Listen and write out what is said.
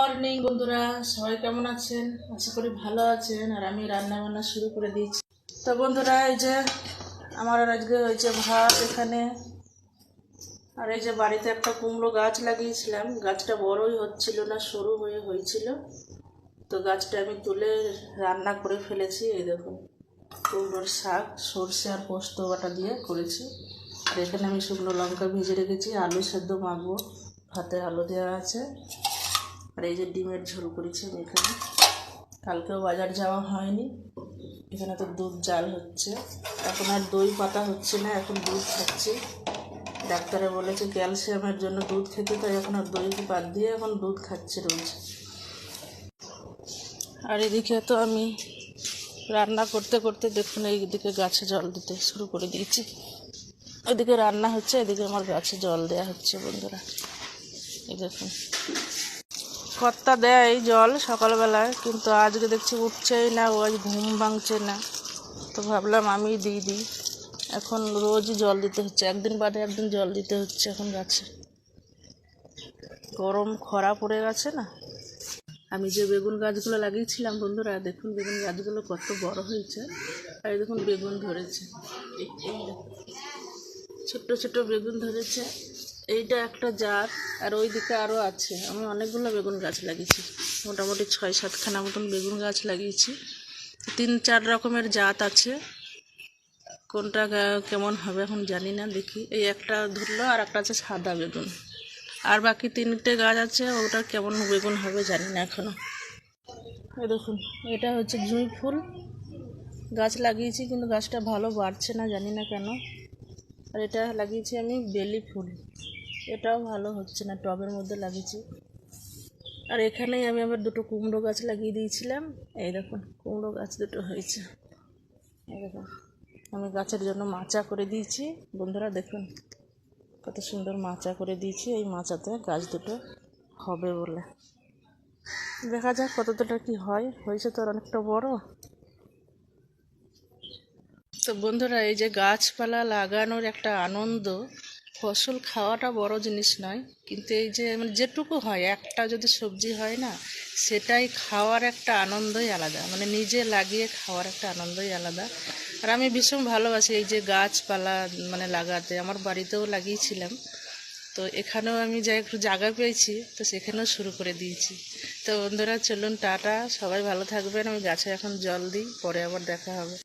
Morning বন্ধুরা, সবাই কেমন আছেন? আশা করি ভালো আছেন। আর আমি রান্না বান্না শুরু করে দিয়েছি। তো বন্ধুরা, এই যে আমার আজকে হয়েছে ভাত এখানে। আর এই যে বাড়িতে একটা কুমড়ো গাছ লাগিয়েছিলাম, গাছটা বড়ই হচ্ছিল না, সরু হয়ে হয়েছিল। তো গাছটা আমি তুলে রান্না করে ফেলেছি। এই দেখুন, কুমড়োর শাক সর্ষে আর পোস্ত বাটা দিয়ে করেছি। আর এখানে আমি শুকনো লঙ্কা ভেজে রেখেছি, আলু সেদ্ধ মাখবো, ভাতে আলু দেওয়া আছে। আর এই যে ডিমের ঝোল করেছি আমি এখানে। কালকেও বাজার যাওয়া হয়নি, এখানে তো দুধ জাল হচ্ছে। এখন আর দই পাতা হচ্ছে না, এখন দুধ খাচ্ছি। ডাক্তারে বলেছে ক্যালসিয়ামের জন্য দুধ খেতে, তাই এখন আর দইকে বাদ দিয়ে এখন দুধ খাচ্ছি রোজ। আর এদিকে তো আমি রান্না করতে করতে দেখুন এইদিকে গাছে জল দিতে শুরু করে দিয়েছি। এদিকে রান্না হচ্ছে, এদিকে আমার গাছে জল দেওয়া হচ্ছে বন্ধুরা। এই দেখুন, কর্তা দেয় জল সকালবেলায়, কিন্তু আজকে দেখছি উঠছেই না, ও আজ ঘুম ভাঙছে না। তো ভাবলাম আমি দিয়ে দিই। এখন রোজই জল দিতে হচ্ছে, একদিন বাদে একদিন জল দিতে হচ্ছে এখন গাছে। গরম খরা পড়ে গেছে না। আমি যে বেগুন গাছগুলো লাগিয়েছিলাম বন্ধুরা, দেখুন বেগুন গাছগুলো কত বড় হয়েছে। আর দেখুন বেগুন ধরেছে, ছোট্ট ছোট্ট বেগুন ধরেছে। এইটা একটা জাত, আর ওই দিকে আরও আছে। আমি অনেকগুলো বেগুন গাছ লাগিয়েছি, মোটামুটি 6-7খানা মতন বেগুন গাছ লাগিয়েছি। 3-4 রকমের জাত আছে, কোনটা কেমন হবে এখন জানি না, দেখি। এই একটা ধরলো, আর একটা আছে সাদা বেগুন, আর বাকি 3টে গাছ আছে, ওটা কেমন বেগুন হবে জানি না এখনও। এই দেখুন, এটা হচ্ছে জুঁই ফুল গাছ লাগিয়েছি, কিন্তু গাছটা ভালো বাড়ছে না, জানি না কেন। আর এটা লাগিয়েছি আমি বেলি ফুল, এটাও ভালো হচ্ছে না, টবের মধ্যে লাগিয়েছি। আর এখানেই আমি আবার 2টো কুমড়ো গাছ লাগিয়ে দিয়েছিলাম। এই দেখুন, কুমড়ো গাছ 2টো হয়েছে। এই দেখুন, আমি গাছের জন্য মাচা করে দিয়েছি বন্ধুরা। দেখুন কত সুন্দর মাচা করে দিয়েছি, এই মাচাতে গাছ 2টো হবে বলে। দেখা যাক কতটা কি হয়। হয়েছে তো অনেকটা বড়। তো বন্ধুরা, এই যে গাছপালা লাগানোর একটা আনন্দ, ফসল খাওয়াটা বড় জিনিস নয়, কিন্তু এই যে মানে যেটুকু হয়, একটা যদি সবজি হয় না, সেটাই খাওয়ার একটা আনন্দই আলাদা, মানে নিজে লাগিয়ে খাওয়ার একটা আনন্দই আলাদা। আর আমি ভীষণ ভালোবাসি এই যে গাছপালা মানে লাগাতে। আমার বাড়িতেও লাগিয়েছিলাম, তো এখানেও আমি যাই একটু জায়গা পেয়েছি, তো সেখানেও শুরু করে দিয়েছি। তো বন্ধুরা চলুন, টাটা, সবাই ভালো থাকবেন। আমি গাছে এখন জল দিই, পরে আবার দেখা হবে।